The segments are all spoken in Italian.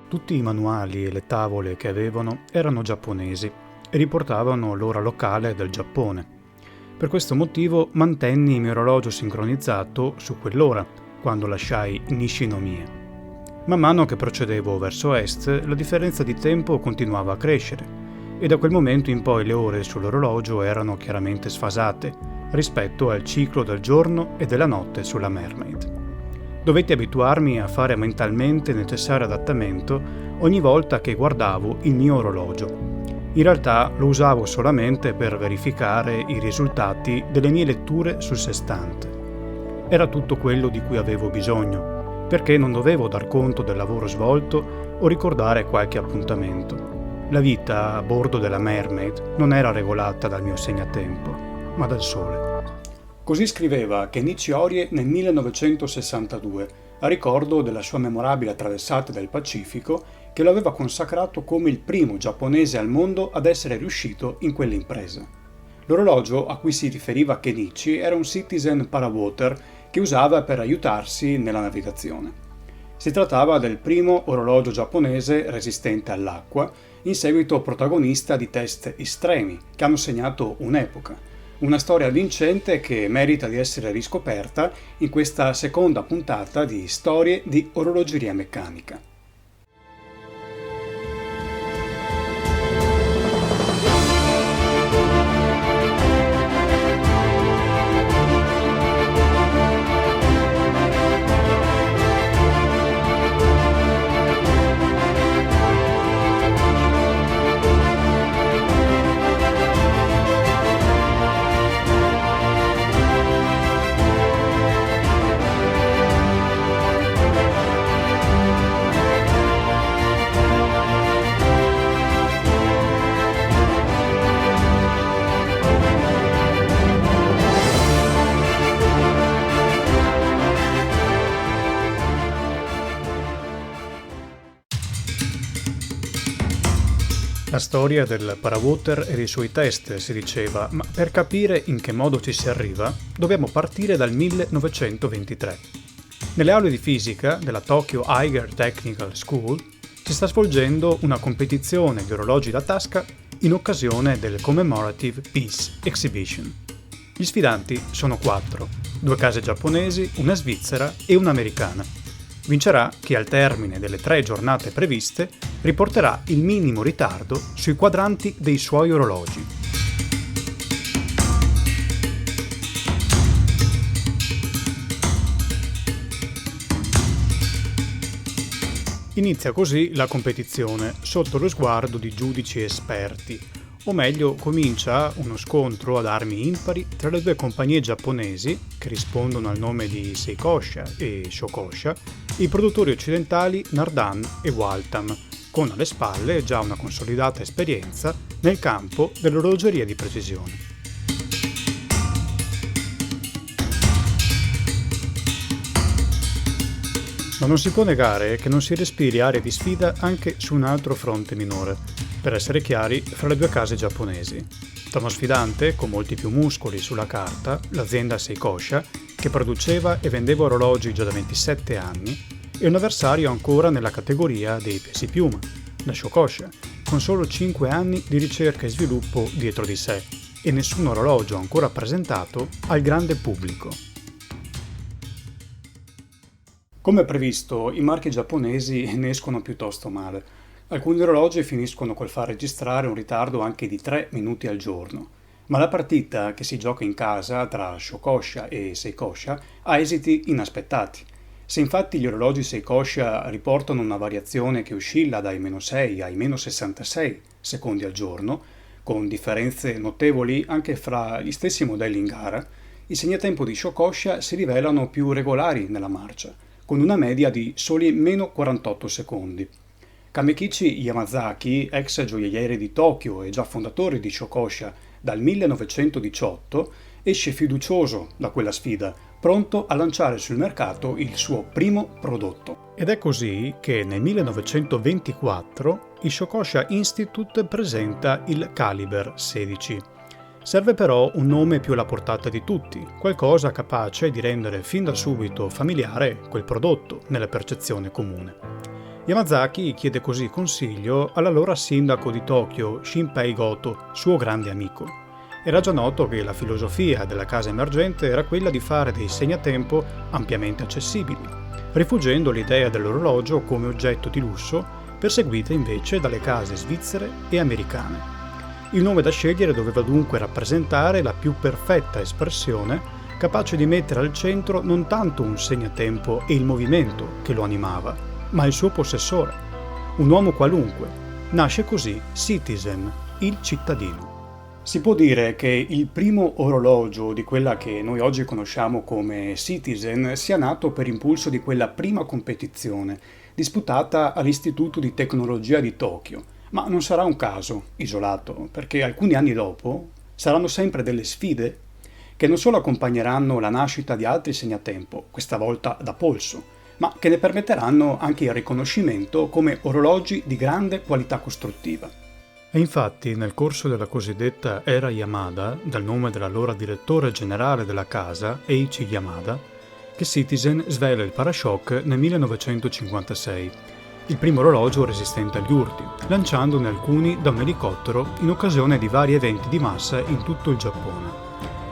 Tutti i manuali e le tavole che avevano erano giapponesi e riportavano l'ora locale del Giappone. Per questo motivo mantenni il mio orologio sincronizzato su quell'ora, quando lasciai Nishinomiya. Man mano che procedevo verso est, la differenza di tempo continuava a crescere, e da quel momento in poi le ore sull'orologio erano chiaramente sfasate rispetto al ciclo del giorno e della notte sulla Mermaid. Dovetti abituarmi a fare mentalmente il necessario adattamento ogni volta che guardavo il mio orologio. In realtà lo usavo solamente per verificare i risultati delle mie letture sul sestante. Era tutto quello di cui avevo bisogno, perché non dovevo dar conto del lavoro svolto o ricordare qualche appuntamento. La vita a bordo della Mermaid non era regolata dal mio segnatempo, ma dal sole. Così scriveva Kenichi Orie nel 1962, a ricordo della sua memorabile attraversata del Pacifico che lo aveva consacrato come il primo giapponese al mondo ad essere riuscito in quell'impresa. L'orologio a cui si riferiva Kenichi era un Citizen Parawater che usava per aiutarsi nella navigazione. Si trattava del primo orologio giapponese resistente all'acqua, in seguito protagonista di test estremi che hanno segnato un'epoca. Una storia vincente che merita di essere riscoperta in questa seconda puntata di Storie di orologeria meccanica. La storia del Parawater e dei suoi test, si diceva, ma per capire in che modo ci si arriva, dobbiamo partire dal 1923. Nelle aule di fisica della Tokyo Eiger Technical School si sta svolgendo una competizione di orologi da tasca in occasione del Commemorative Peace Exhibition. Gli sfidanti sono 4, 2 case giapponesi, una svizzera e un'americana. Vincerà chi al termine delle 3 giornate previste riporterà il minimo ritardo sui quadranti dei suoi orologi. Inizia così la competizione sotto lo sguardo di giudici esperti, o meglio comincia uno scontro ad armi impari tra le 2 compagnie giapponesi che rispondono al nome di Seikosha e Shokosha, i produttori occidentali Nardan e Waltham, con alle spalle già una consolidata esperienza nel campo dell'orologeria di precisione. Ma non si può negare che non si respiri aria di sfida anche su un altro fronte minore, per essere chiari, fra le 2 case giapponesi. Tra uno sfidante, con molti più muscoli sulla carta, l'azienda Seikosha, che produceva e vendeva orologi già da 27 anni, e un avversario ancora nella categoria dei pesi piuma, la Shokosha, con solo 5 anni di ricerca e sviluppo dietro di sé, e nessun orologio ancora presentato al grande pubblico. Come previsto, i marchi giapponesi ne escono piuttosto male. Alcuni orologi finiscono col far registrare un ritardo anche di 3 minuti al giorno, ma la partita che si gioca in casa tra Shokosha e Seikosha ha esiti inaspettati. Se infatti gli orologi Seikosha riportano una variazione che oscilla dai -6 ai -66 secondi al giorno, con differenze notevoli anche fra gli stessi modelli in gara, i segnatempo di Shokosha si rivelano più regolari nella marcia, con una media di soli -48 secondi. Kamekichi Yamazaki, ex gioielliere di Tokyo e già fondatore di Shokosha dal 1918, esce fiducioso da quella sfida, pronto a lanciare sul mercato il suo primo prodotto. Ed è così che nel 1924 il Shokosha Institute presenta il Caliber 16. Serve però un nome più alla portata di tutti, qualcosa capace di rendere fin da subito familiare quel prodotto nella percezione comune. Yamazaki chiede così consiglio all'allora sindaco di Tokyo, Shinpei Goto, suo grande amico. Era già noto che la filosofia della casa emergente era quella di fare dei segnatempo ampiamente accessibili, rifuggendo l'idea dell'orologio come oggetto di lusso, perseguita invece dalle case svizzere e americane. Il nome da scegliere doveva dunque rappresentare la più perfetta espressione, capace di mettere al centro non tanto un segnatempo e il movimento che lo animava, ma il suo possessore, un uomo qualunque. Nasce così Citizen, il cittadino. Si può dire che il primo orologio di quella che noi oggi conosciamo come Citizen sia nato per impulso di quella prima competizione, disputata all'Istituto di Tecnologia di Tokyo. Ma non sarà un caso isolato, perché alcuni anni dopo saranno sempre delle sfide che non solo accompagneranno la nascita di altri segnatempo, questa volta da polso, ma che ne permetteranno anche il riconoscimento come orologi di grande qualità costruttiva. È infatti nel corso della cosiddetta era Yamada, dal nome dell'allora direttore generale della casa, Eiichi Yamada, che Citizen svela il Parashock nel 1956, il primo orologio resistente agli urti, lanciandone alcuni da un elicottero in occasione di vari eventi di massa in tutto il Giappone.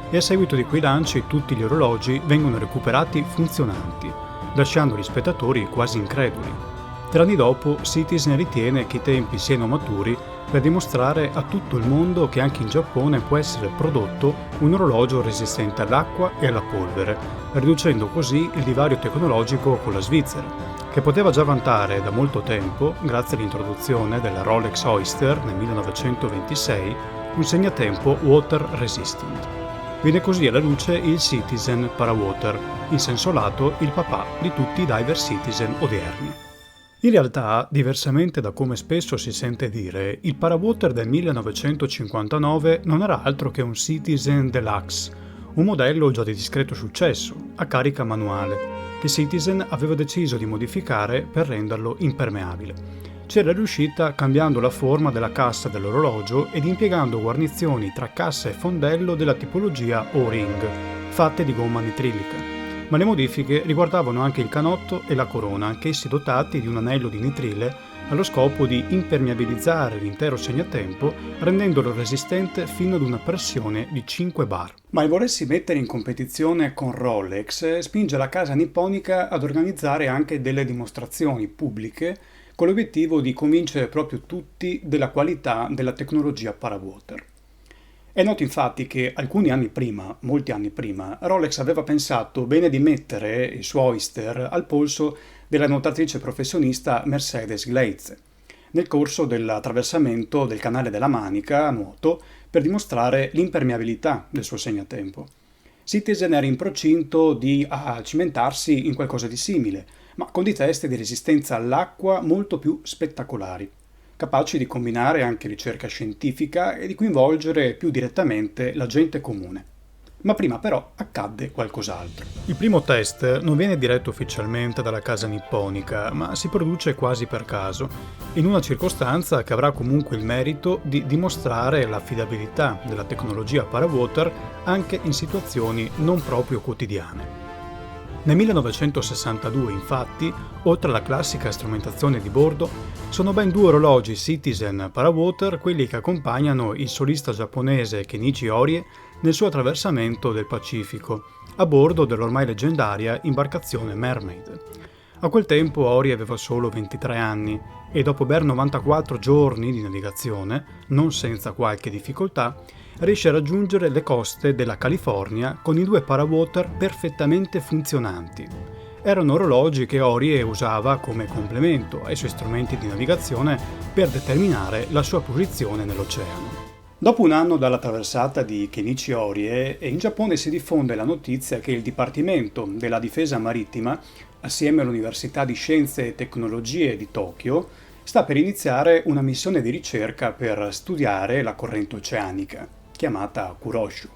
E a seguito di quei lanci tutti gli orologi vengono recuperati funzionanti, lasciando gli spettatori quasi increduli. 3 anni dopo, Citizen ritiene che i tempi siano maturi per dimostrare a tutto il mondo che anche in Giappone può essere prodotto un orologio resistente all'acqua e alla polvere, riducendo così il divario tecnologico con la Svizzera, che poteva già vantare da molto tempo, grazie all'introduzione della Rolex Oyster nel 1926, un segnatempo water resistant. Viene così alla luce il Citizen Parawater, in senso lato il papà di tutti i diver Citizen odierni. In realtà, diversamente da come spesso si sente dire, il Parawater del 1959 non era altro che un Citizen Deluxe, un modello già di discreto successo, a carica manuale, che Citizen aveva deciso di modificare per renderlo impermeabile. C'era riuscita cambiando la forma della cassa dell'orologio ed impiegando guarnizioni tra cassa e fondello della tipologia O-ring, fatte di gomma nitrilica. Ma le modifiche riguardavano anche il canotto e la corona, anch'essi dotati di un anello di nitrile allo scopo di impermeabilizzare l'intero segnatempo, rendendolo resistente fino ad una pressione di 5 bar. Ma il volersi mettere in competizione con Rolex spinge la casa nipponica ad organizzare anche delle dimostrazioni pubbliche con l'obiettivo di convincere proprio tutti della qualità della tecnologia Parawater. È noto infatti che alcuni anni prima, molti anni prima, Rolex aveva pensato bene di mettere il suo Oyster al polso della nuotatrice professionista Mercedes Gleitze, nel corso dell'attraversamento del canale della Manica a nuoto per dimostrare l'impermeabilità del suo segnatempo. Citizen era in procinto di cimentarsi in qualcosa di simile, ma con dei test di resistenza all'acqua molto più spettacolari, capaci di combinare anche ricerca scientifica e di coinvolgere più direttamente la gente comune. Ma prima però accadde qualcos'altro. Il primo test non viene diretto ufficialmente dalla casa nipponica, ma si produce quasi per caso, in una circostanza che avrà comunque il merito di dimostrare l'affidabilità della tecnologia Parawater anche in situazioni non proprio quotidiane. Nel 1962, infatti, oltre alla classica strumentazione di bordo, sono ben 2 orologi Citizen Parawater quelli che accompagnano il solista giapponese Kenichi Orie nel suo attraversamento del Pacifico, a bordo dell'ormai leggendaria imbarcazione Mermaid. A quel tempo Orie aveva solo 23 anni e dopo ben 94 giorni di navigazione, non senza qualche difficoltà, riesce a raggiungere le coste della California con i 2 Parawater perfettamente funzionanti. Erano orologi che Orie usava come complemento ai suoi strumenti di navigazione per determinare la sua posizione nell'oceano. Dopo un anno dalla traversata di Kenichi Orie, in Giappone si diffonde la notizia che il Dipartimento della Difesa Marittima, assieme all'Università di Scienze e Tecnologie di Tokyo, sta per iniziare una missione di ricerca per studiare la corrente oceanica, chiamata Kuroshu.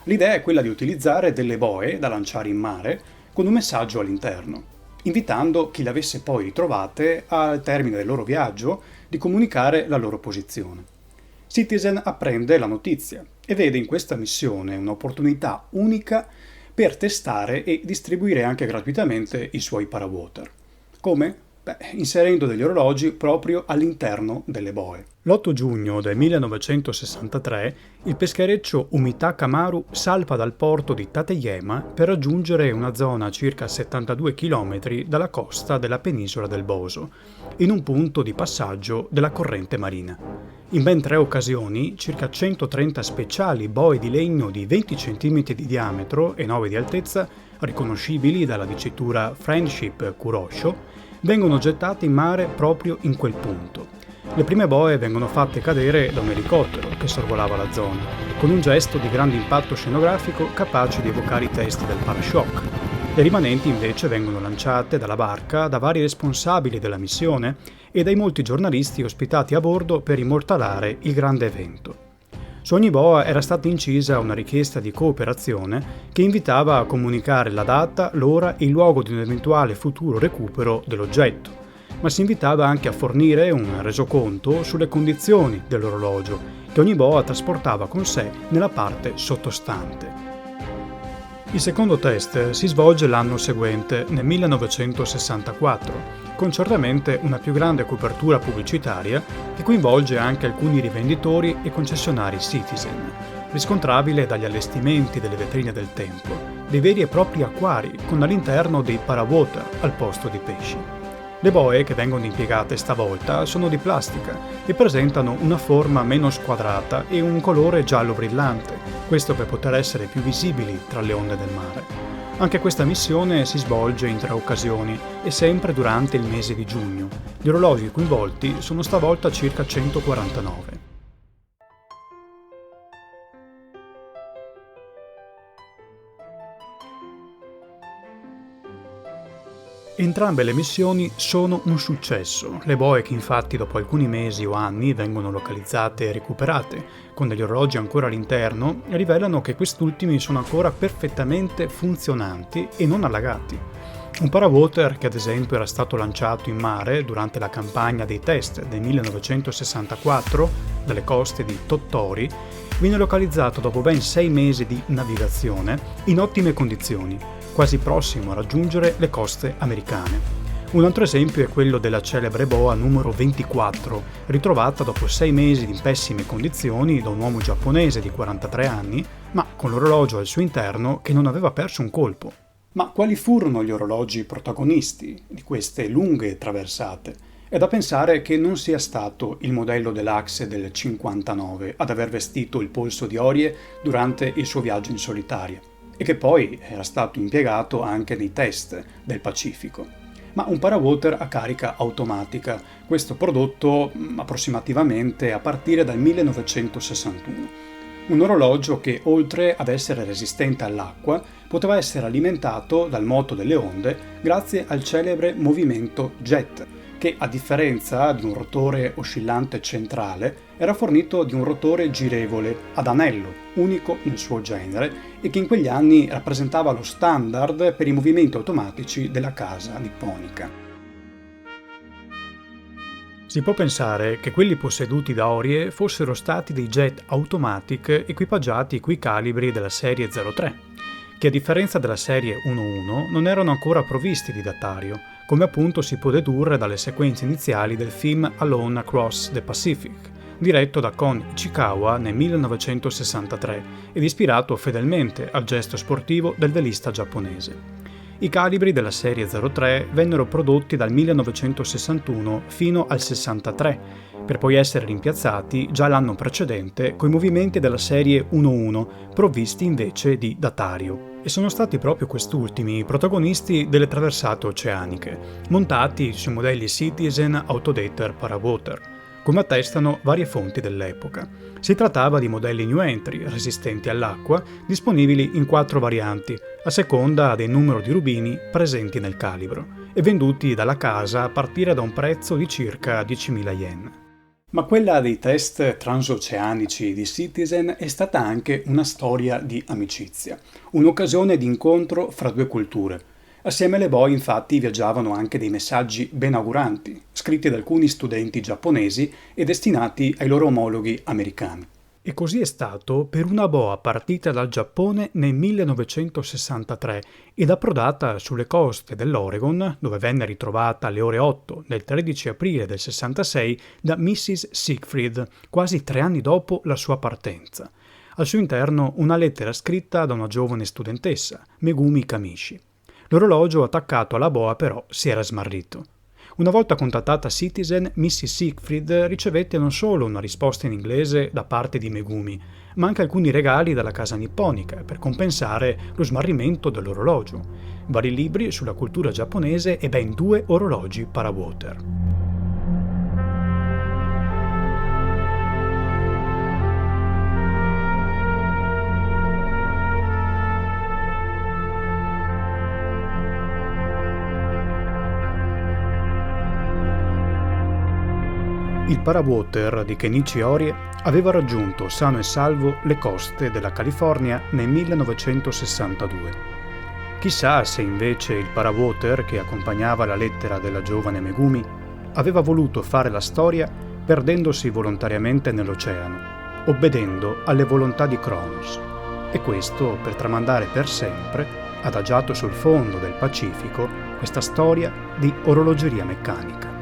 L'idea è quella di utilizzare delle boe da lanciare in mare con un messaggio all'interno, invitando chi le avesse poi ritrovate al termine del loro viaggio di comunicare la loro posizione. Citizen apprende la notizia e vede in questa missione un'opportunità unica per testare e distribuire anche gratuitamente i suoi Parawater. Come? inserendo degli orologi proprio all'interno delle boe. L'8 giugno del 1963 il peschereccio Umitaka Maru salpa dal porto di Tateyama per raggiungere una zona a circa 72 km dalla costa della penisola del Boso, in un punto di passaggio della corrente marina. In ben 3 occasioni, circa 130 speciali boe di legno di 20 cm di diametro e 9 di altezza, riconoscibili dalla dicitura Friendship Kurosho, vengono gettate in mare proprio in quel punto. Le prime boe vengono fatte cadere da un elicottero che sorvolava la zona, con un gesto di grande impatto scenografico capace di evocare i testi del Parashock. Le rimanenti invece vengono lanciate dalla barca da vari responsabili della missione e dai molti giornalisti ospitati a bordo per immortalare il grande evento. Su ogni boa era stata incisa una richiesta di cooperazione che invitava a comunicare la data, l'ora e il luogo di un eventuale futuro recupero dell'oggetto, ma si invitava anche a fornire un resoconto sulle condizioni dell'orologio che ogni boa trasportava con sé nella parte sottostante. Il secondo test si svolge l'anno seguente, nel 1964, con certamente una più grande copertura pubblicitaria che coinvolge anche alcuni rivenditori e concessionari Citizen, riscontrabile dagli allestimenti delle vetrine del tempo, dei veri e propri acquari con all'interno dei parawater al posto di pesci. Le boe che vengono impiegate stavolta sono di plastica e presentano una forma meno squadrata e un colore giallo brillante, questo per poter essere più visibili tra le onde del mare. Anche questa missione si svolge in 3 occasioni e sempre durante il mese di giugno. Gli orologi coinvolti sono stavolta circa 149. Entrambe le missioni sono un successo. Le boe che infatti dopo alcuni mesi o anni vengono localizzate e recuperate, con degli orologi ancora all'interno, rivelano che quest'ultimi sono ancora perfettamente funzionanti e non allagati. Un parawater che ad esempio era stato lanciato in mare durante la campagna dei test del 1964 dalle coste di Tottori viene localizzato dopo ben 6 mesi di navigazione in ottime condizioni, quasi prossimo a raggiungere le coste americane. Un altro esempio è quello della celebre boa numero 24, ritrovata dopo 6 mesi in pessime condizioni da un uomo giapponese di 43 anni, ma con l'orologio al suo interno che non aveva perso un colpo. Ma quali furono gli orologi protagonisti di queste lunghe traversate? È da pensare che non sia stato il modello Deluxe del 59 ad aver vestito il polso di Orie durante il suo viaggio in solitaria, e che poi era stato impiegato anche nei test del Pacifico, ma un parawater a carica automatica, questo prodotto approssimativamente a partire dal 1961. Un orologio che, oltre ad essere resistente all'acqua, poteva essere alimentato dal moto delle onde grazie al celebre movimento jet, che a differenza di un rotore oscillante centrale era fornito di un rotore girevole ad anello, unico nel suo genere, e che in quegli anni rappresentava lo standard per i movimenti automatici della casa nipponica. Si può pensare che quelli posseduti da Orie fossero stati dei jet automatic equipaggiati coi calibri della serie 03, che a differenza della serie 11 non erano ancora provvisti di datario, come appunto si può dedurre dalle sequenze iniziali del film Alone Across the Pacific, diretto da Kon Ichikawa nel 1963 ed ispirato fedelmente al gesto sportivo del velista giapponese. I calibri della serie 03 vennero prodotti dal 1961 fino al 63, per poi essere rimpiazzati già l'anno precedente coi movimenti della serie 11, provvisti invece di datario. E sono stati proprio quest'ultimi i protagonisti delle traversate oceaniche, montati sui modelli Citizen Autodater Parawater, come attestano varie fonti dell'epoca. Si trattava di modelli new entry, resistenti all'acqua, disponibili in 4 varianti, a seconda del numero di rubini presenti nel calibro, e venduti dalla casa a partire da un prezzo di circa 10.000 yen. Ma quella dei test transoceanici di Citizen è stata anche una storia di amicizia, un'occasione di incontro fra 2 culture. Assieme alle boe infatti viaggiavano anche dei messaggi benauguranti, scritti da alcuni studenti giapponesi e destinati ai loro omologhi americani. E così è stato per una boa partita dal Giappone nel 1963 ed approdata sulle coste dell'Oregon, dove venne ritrovata alle ore 8 del 13 aprile del 66 da Mrs. Siegfried, quasi 3 anni dopo la sua partenza. Al suo interno una lettera scritta da una giovane studentessa, Megumi Kamishi. L'orologio attaccato alla boa però si era smarrito. Una volta contattata Citizen, Mrs. Siegfried ricevette non solo una risposta in inglese da parte di Megumi, ma anche alcuni regali dalla casa nipponica per compensare lo smarrimento dell'orologio, vari libri sulla cultura giapponese e ben 2 orologi parawater. Il parawater di Kenichi Orie aveva raggiunto sano e salvo le coste della California nel 1962. Chissà se invece il parawater che accompagnava la lettera della giovane Megumi aveva voluto fare la storia perdendosi volontariamente nell'oceano, obbedendo alle volontà di Cronos, e questo per tramandare per sempre, adagiato sul fondo del Pacifico, questa storia di orologeria meccanica.